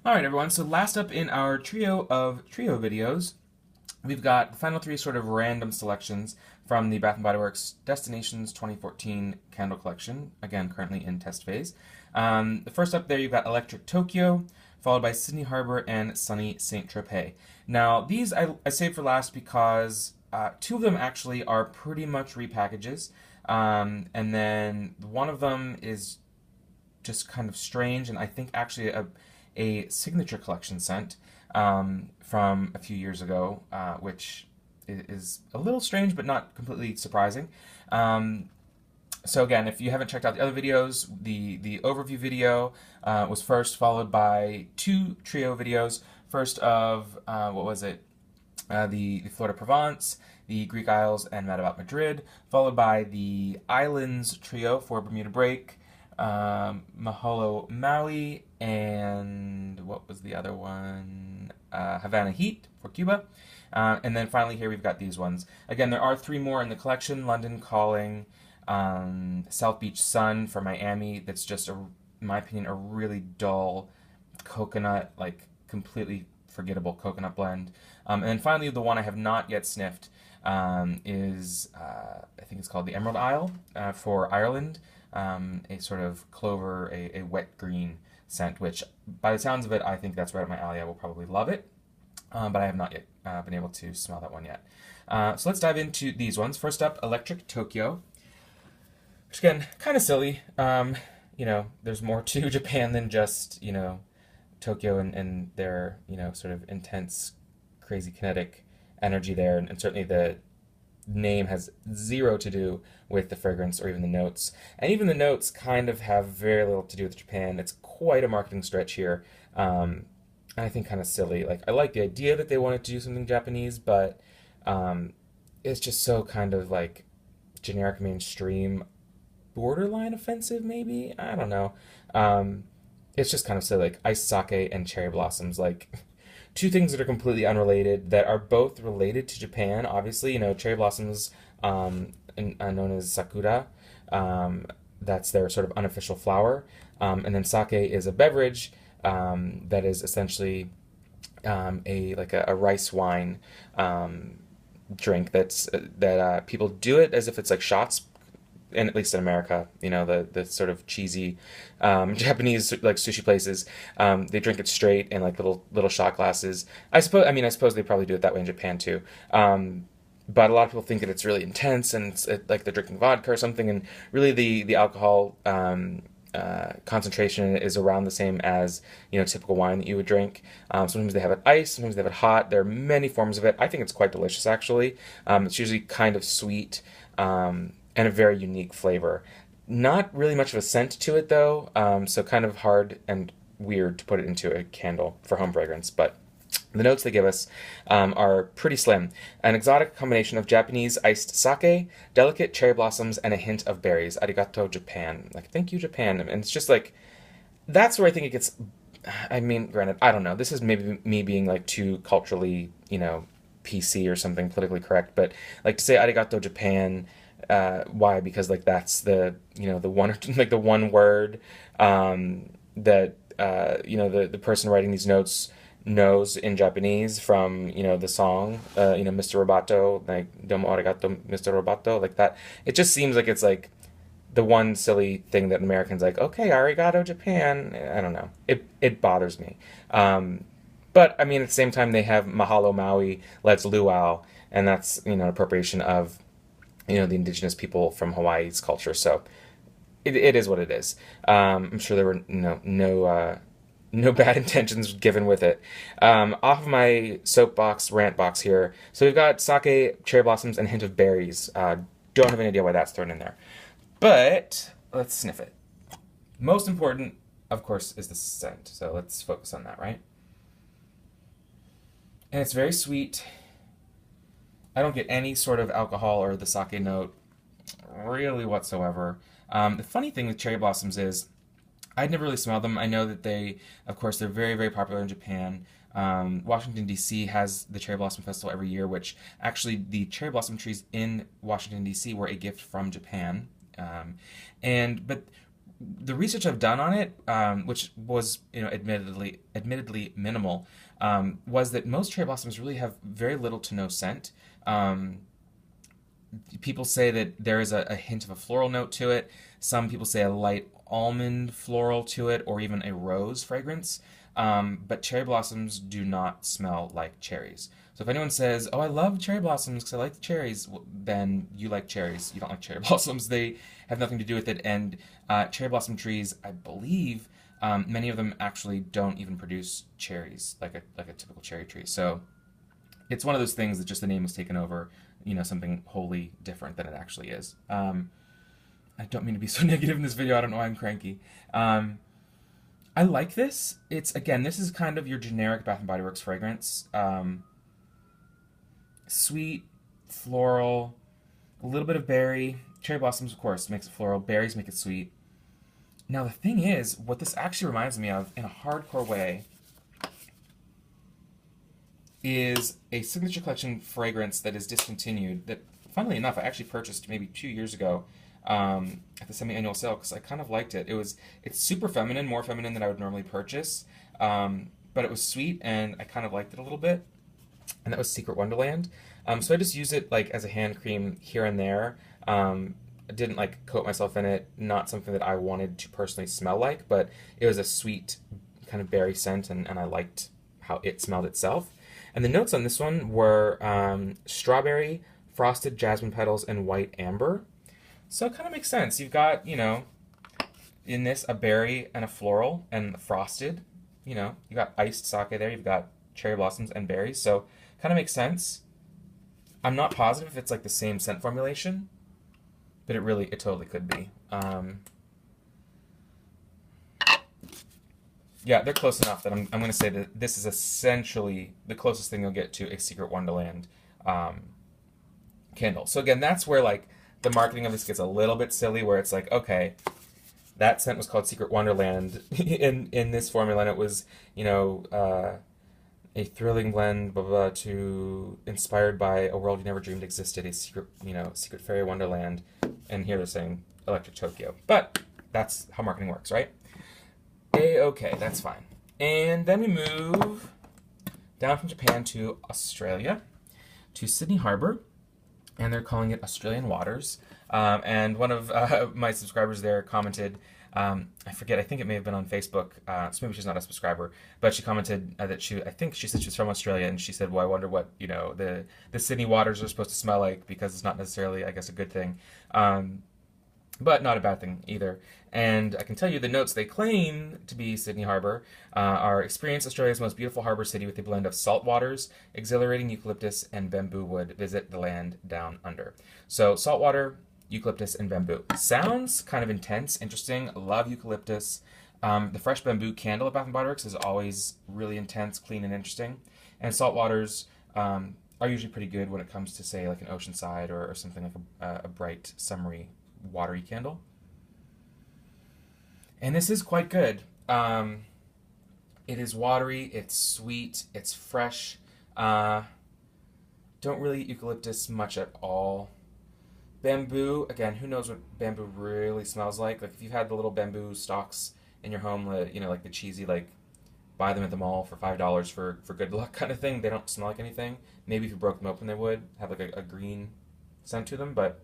Alright everyone, so last up in our trio videos, we've got the final three sort of random selections from the Bath & Body Works Destinations 2014 candle collection, again currently in test phase. The first up there you've got Electric Tokyo, followed by Sydney Harbor and Sunny St. Tropez. Now these I saved for last because two of them actually are pretty much repackages, and then one of them is just kind of strange, and I think actually a signature collection scent from a few years ago, which is a little strange but not completely surprising. So again, if you haven't checked out the other videos, the overview video was first, followed by two trio videos. First of, what was it? The Fleur de Provence, the Greek Isles, and About Madrid, followed by the Islands trio for Bermuda Break, Mahalo Maui, and what was the other one? Havana Heat for Cuba. And then finally here we've got these ones. Again, there are three more in the collection. London Calling, South Beach Sun for Miami. That's just, in my opinion, a really dull coconut, like completely forgettable coconut blend. And then finally the one I have not yet sniffed is, I think it's called the Emerald Isle for Ireland. A sort of clover, a wet green scent, which by the sounds of it, I think that's right up my alley. I will probably love it, but I have not yet been able to smell that one yet. So let's dive into these ones. First up, Electric Tokyo, which again, kind of silly. There's more to Japan than just, Tokyo and their, sort of intense, crazy kinetic energy there, and certainly the name has zero to do with the fragrance or even the notes. And even the notes kind of have very little to do with Japan. It's quite a marketing stretch here. And I think kind of silly. Like, I like the idea that they wanted to do something Japanese, but it's just so kind of like generic mainstream, borderline offensive maybe? I don't know. It's just kind of silly, like iced sake and cherry blossoms. Like, two things that are completely unrelated that are both related to Japan. Obviously, cherry blossoms, known as sakura. That's their sort of unofficial flower. And then sake is a beverage that is essentially a rice wine drink that people do it as if it's like shots, and at least in America, the sort of cheesy Japanese like sushi places, they drink it straight in like little shot glasses. I suppose they probably do it that way in Japan too. But a lot of people think that it's really intense and it's like they're drinking vodka or something, and really the alcohol concentration is around the same as typical wine that you would drink. Sometimes they have it iced, sometimes they have it hot. There are many forms of it. I think it's quite delicious actually. It's usually kind of sweet. And a very unique flavor. Not really much of a scent to it though, so kind of hard and weird to put it into a candle for home fragrance, but the notes they give us are pretty slim. An exotic combination of Japanese iced sake, delicate cherry blossoms, and a hint of berries. Arigato, Japan. Like, thank you, Japan. And it's just like, that's where I think it gets, granted, I don't know. This is maybe me being like too culturally, PC or something politically correct, but like to say arigato, Japan, why? Because like that's the the one like the one word that the person writing these notes knows in Japanese from the song Mr. Roboto, like domo arigato Mr. Roboto, like that. It just seems like it's like the one silly thing that Americans like, okay, arigato Japan. I don't know, it bothers me. But I mean, at the same time, they have Mahalo Maui, Let's Luau, and that's an appropriation of the indigenous people from Hawaii's culture. So it is what it is. I'm sure there were no bad intentions given with it. Off of my soapbox rant box here. So we've got sake, cherry blossoms, and a hint of berries. Don't have any idea why that's thrown in there. But let's sniff it. Most important, of course, is the scent. So let's focus on that, right? And it's very sweet. I don't get any sort of alcohol or the sake note really whatsoever. The funny thing with cherry blossoms is I'd never really smelled them. I know that they're very, very popular in Japan. Washington, D.C. has the Cherry Blossom Festival every year, which actually the cherry blossom trees in Washington, D.C. were a gift from Japan. But the research I've done on it, which was admittedly minimal, was that most cherry blossoms really have very little to no scent. Um, People say that there is a hint of a floral note to it. Some people say a light almond floral to it, or even a rose fragrance. But cherry blossoms do not smell like cherries. So if anyone says, "Oh, I love cherry blossoms because I like the cherries," then you like cherries. You don't like cherry blossoms. They have nothing to do with it. And cherry blossom trees, I believe, many of them actually don't even produce cherries like a typical cherry tree. So it's one of those things that just the name was taken over, something wholly different than it actually is. I don't mean to be so negative in this video. I don't know why I'm cranky. I like this. This is kind of your generic Bath & Body Works fragrance. Sweet, floral, a little bit of berry. Cherry blossoms, of course, makes it floral. Berries make it sweet. Now, the thing is, what this actually reminds me of, in a hardcore way, is a signature collection fragrance that is discontinued that, funnily enough, I actually purchased maybe 2 years ago at the semi-annual sale because I kind of liked it. It's super feminine, more feminine than I would normally purchase, but it was sweet and I kind of liked it a little bit, and that was Secret Wonderland. So I just use it like as a hand cream here and there. I didn't like coat myself in it, not something that I wanted to personally smell like, but it was a sweet kind of berry scent, and I liked how it smelled itself. And the notes on this one were strawberry, frosted jasmine petals, and white amber. So it kind of makes sense. You've got, in this, a berry and a floral and frosted. You got iced sake there. You've got cherry blossoms and berries. So kind of makes sense. I'm not positive if it's like the same scent formulation, but it totally could be. Yeah, they're close enough that I'm going to say that this is essentially the closest thing you'll get to a Secret Wonderland candle. So again, that's where like the marketing of this gets a little bit silly, where it's like, okay, that scent was called Secret Wonderland in this formula, and it was, a thrilling blend, blah, blah, to inspired by a world you never dreamed existed, a secret fairy wonderland. And here they're saying Electric Tokyo. But that's how marketing works, right? Okay, that's fine. And then we move down from Japan to Australia, to Sydney Harbour, and they're calling it Australian Waters. And one of my subscribers there commented, I forget, I think it may have been on Facebook, so maybe she's not a subscriber, but she commented that I think she said she was from Australia, and she said, well, I wonder what, the Sydney waters are supposed to smell like, because it's not necessarily, I guess, a good thing. But not a bad thing either. And I can tell you the notes they claim to be Sydney Harbour are: experience Australia's most beautiful harbour city with a blend of salt waters, exhilarating eucalyptus, and bamboo wood. Visit the land down under. So saltwater, eucalyptus, and bamboo. Sounds kind of intense, interesting. Love eucalyptus. The fresh bamboo candle at Bath & Body Works is always really intense, clean, and interesting. And salt waters are usually pretty good when it comes to, say, like an Oceanside or something like a bright, summery, watery candle. And this is quite good. It is watery, it's sweet, it's fresh. Don't really eat eucalyptus much at all. Bamboo, again, who knows what bamboo really smells like? Like if you've had the little bamboo stalks in your home, like the cheesy, like buy them at the mall for $5 for good luck kind of thing. They don't smell like anything. Maybe if you broke them open they would have like a green scent to them, but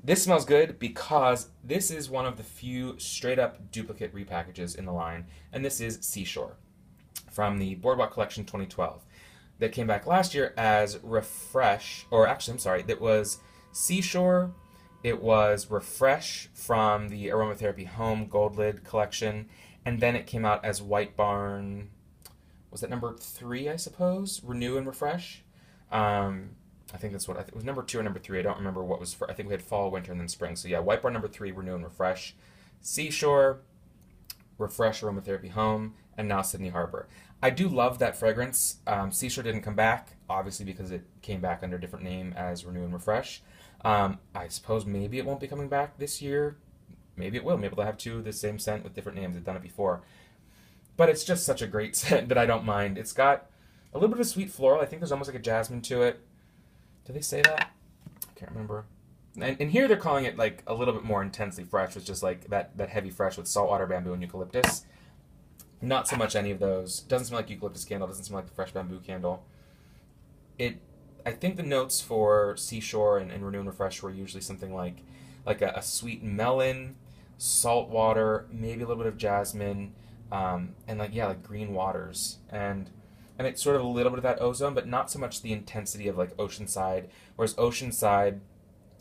this smells good because this is one of the few straight-up duplicate repackages in the line, and this is Seashore from the Boardwalk Collection 2012 that came back last year as Refresh, or actually, I'm sorry, that was Seashore, it was Refresh from the Aromatherapy Home Gold Lid Collection, and then it came out as White Barn, was that number 3, I suppose? Renew and Refresh? I think that's what it was, number 2 or number 3. I don't remember what was I think we had fall, winter, and then spring. So yeah, White Barn number 3, Renew and Refresh, Seashore, Refresh, Aromatherapy Home, and now Sydney Harbour. I do love that fragrance. Seashore didn't come back, obviously, because it came back under a different name as Renew and Refresh. I suppose maybe it won't be coming back this year. Maybe it will. Maybe they'll have 2 of the same scent with different names. They've done it before. But it's just such a great scent that I don't mind. It's got a little bit of sweet floral. I think there's almost like a jasmine to it. Did they say that? I can't remember. And here they're calling it like a little bit more intensely fresh, with just like that heavy fresh with saltwater bamboo and eucalyptus. Not so much any of those. Doesn't smell like eucalyptus candle. Doesn't smell like the fresh bamboo candle. I think the notes for Seashore and Renew and Refresh were usually something like a sweet melon, salt water, maybe a little bit of jasmine, and like green waters, and it's sort of a little bit of that ozone, but not so much the intensity of like Oceanside. Whereas Oceanside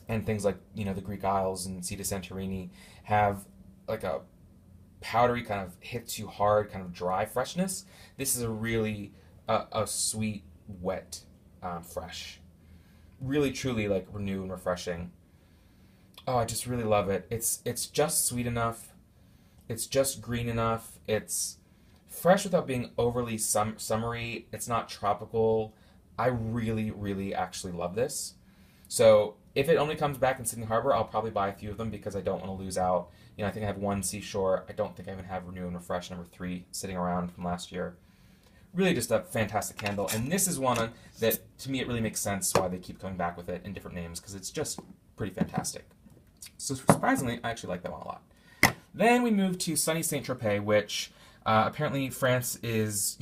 and things like the Greek Isles and Sea de Santorini have like a powdery kind of hits you hard, kind of dry freshness. This is a really a sweet, wet, fresh, really truly like renew and refreshing. Oh, I just really love it. It's just sweet enough. It's just green enough. It's fresh without being overly summery. It's not tropical. I really, really actually love this. So if it only comes back in Sydney Harbor, I'll probably buy a few of them because I don't want to lose out. I think I have one Seashore. I don't think I even have Renew and Refresh number 3 sitting around from last year. Really just a fantastic candle. And this is one that, to me, it really makes sense why they keep coming back with it in different names, because it's just pretty fantastic. So surprisingly, I actually like that one a lot. Then we move to sunny Saint-Tropez, which apparently France is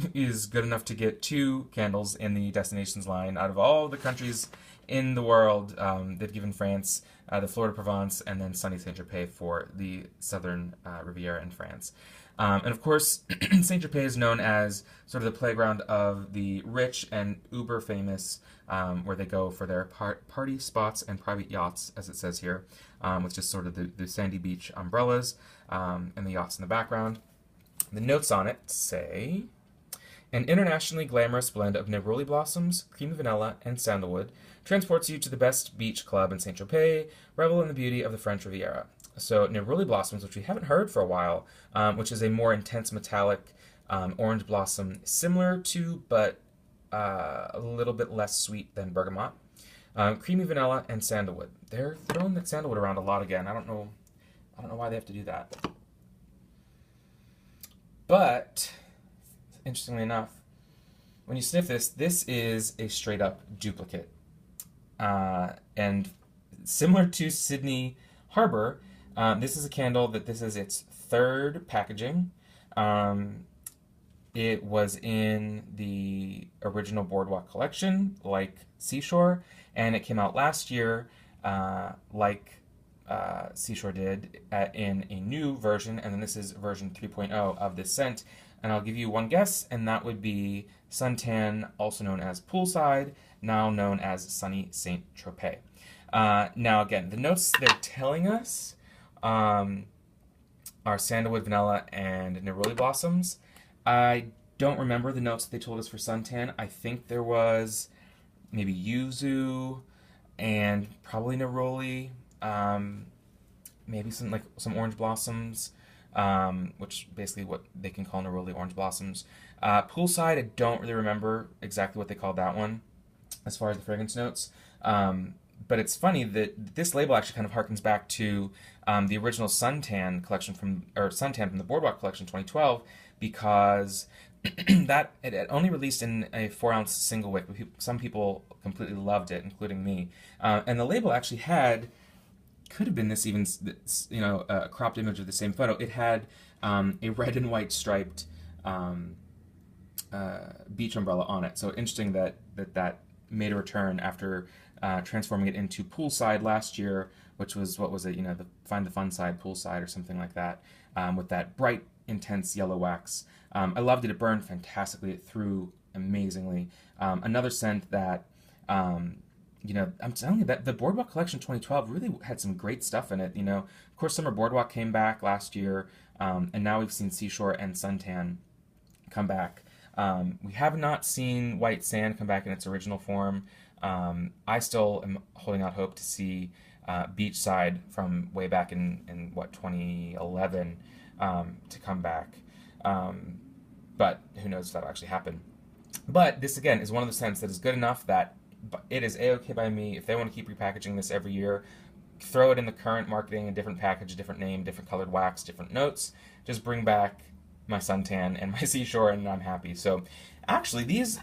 good enough to get 2 candles in the destinations line out of all the countries in the world. They've given France the Fleur de Provence and then sunny Saint-Tropez for the southern Riviera in France. And of course, Saint-Tropez is known as sort of the playground of the rich and uber famous, where they go for their party spots and private yachts, as it says here, with just sort of the sandy beach umbrellas and the yachts in the background. The notes on it say, an internationally glamorous blend of neroli blossoms, creamy vanilla, and sandalwood transports you to the best beach club in Saint-Tropez, revel in the beauty of the French Riviera. So neroli blossoms, which we haven't heard for a while, which is a more intense metallic orange blossom, similar to but a little bit less sweet than bergamot. Creamy vanilla and sandalwood. They're throwing that sandalwood around a lot again. I don't know why they have to do that. But interestingly enough, when you sniff this, this is a straight up duplicate. And similar to Sydney Harbor, this is a candle this is its 3rd packaging. It was in the original Boardwalk collection, like Seashore, and it came out last year, like Seashore did, in a new version, and then this is version 3.0 of this scent. And I'll give you one guess, and that would be Suntan, also known as Poolside, now known as Sunny Saint-Tropez. Now again, the notes they're telling us are sandalwood, vanilla, and neroli blossoms. I don't remember the notes that they told us for Suntan. I think there was maybe yuzu and probably neroli, maybe some orange blossoms, which basically what they can call neroli orange blossoms. Poolside, I don't really remember exactly what they called that one as far as the fragrance notes. But it's funny that this label actually kind of harkens back to the original Suntan collection Suntan from the Boardwalk collection 2012, because that it had only released in a 4-ounce single wick. Some people completely loved it, including me. And the label actually could have been a cropped image of the same photo. It had a red and white striped beach umbrella on it. So interesting that made a return after transforming it into Poolside last year, which was, what was it, the Find the Fun Side Poolside or something like that, with that bright, intense yellow wax. I loved it. It burned fantastically. It threw amazingly. Another scent that, I'm telling you that the Boardwalk Collection 2012 really had some great stuff in it. Of course, Summer Boardwalk came back last year, and now we've seen Seashore and Suntan come back. We have not seen White Sand come back in its original form. I still am holding out hope to see Beachside from way back in 2011 to come back. But who knows if that'll actually happen. But this, again, is one of the scents that is good enough that it is A-okay by me. If they want to keep repackaging this every year, throw it in the current marketing, a different package, a different name, different colored wax, different notes. Just bring back my Suntan and my Seashore, and I'm happy. So actually, these,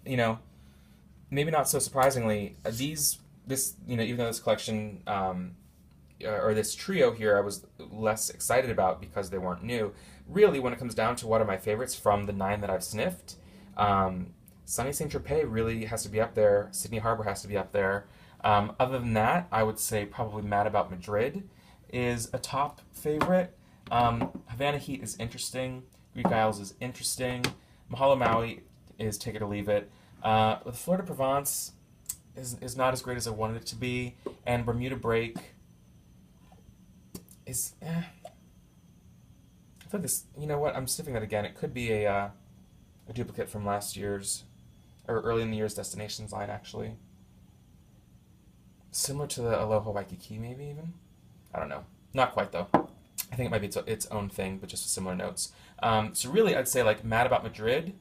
maybe not so surprisingly, this this, even though this collection or this trio here I was less excited about because they weren't new. Really, when it comes down to what are my favorites from the 9 that I've sniffed, Sunny St. Tropez really has to be up there. Sydney Harbor has to be up there. Other than that, I would say probably Mad About Madrid is a top favorite. Havana Heat is interesting. Greek Isles is interesting. Mahalo Maui is take it or leave it. The Fleur de Provence is not as great as I wanted it to be, and Bermuda Break is. I feel like this. You know what? I'm sniffing that again. It could be a duplicate from last year's or early in the year's destinations line, actually. Similar to the Aloha Waikiki, maybe even. I don't know. Not quite though. I think it might be its own thing, but just with similar notes. So really, I'd say like Mad About Madrid,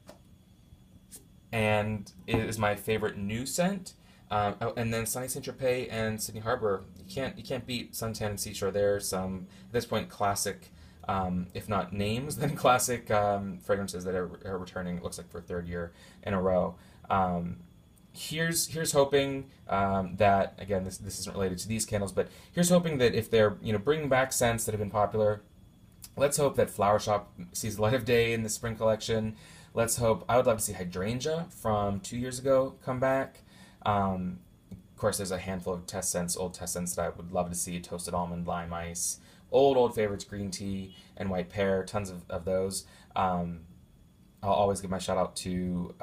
and it is my favorite new scent. And then Sunny St. Tropez and Sydney Harbor. You can't beat Suntan and Seashore. There's some at this point classic, if not names, then classic fragrances that are returning. It looks like for a third year in a row. Here's hoping that, again, this isn't related to these candles, but here's hoping that if they're bringing back scents that have been popular, let's hope that Flower Shop sees the light of day in the spring collection. Let's hope. I would love to see Hydrangea from 2 years ago come back. Of course, there's a handful of old test scents that I would love to see: toasted almond, lime ice, old favorites, green tea and white pear. Tons of those. I'll always give my shout out to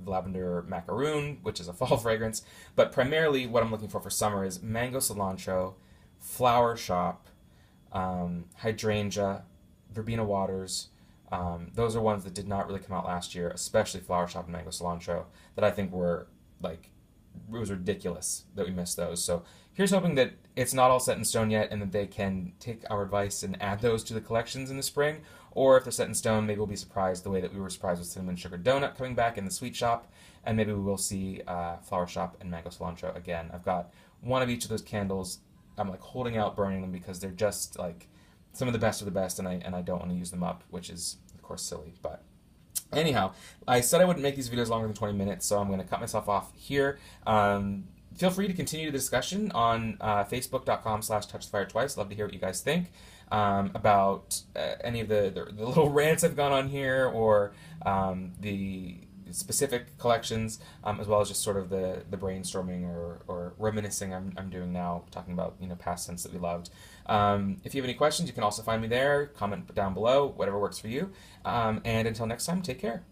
lavender macaroon, which is a fall fragrance. But primarily, what I'm looking for summer is mango cilantro, Flower Shop, hydrangea, verbena waters. Those are ones that did not really come out last year, especially Flower Shop and mango cilantro, that I think were like, it was ridiculous that we missed those. So here's hoping that it's not all set in stone yet, and that they can take our advice and add those to the collections in the spring. Or if they're set in stone, maybe we'll be surprised the way that we were surprised with Cinnamon Sugar Donut coming back in the Sweet Shop, and maybe we will see Flower Shop and Mango Cilantro again. I've got one of each of those candles. I'm like holding out, burning them, because they're just like some of the best of the best, and I don't want to use them up, which is of course silly. But anyhow, I said I wouldn't make these videos longer than 20 minutes, so I'm going to cut myself off here. Feel free to continue the discussion on facebook.com/TouchTheFireTwice. Love to hear what you guys think about any of the little rants I've gone on here, or the specific collections, as well as just sort of the brainstorming or reminiscing I'm doing now, talking about past scents that we loved. If you have any questions, you can also find me there. Comment down below, whatever works for you. And until next time, take care.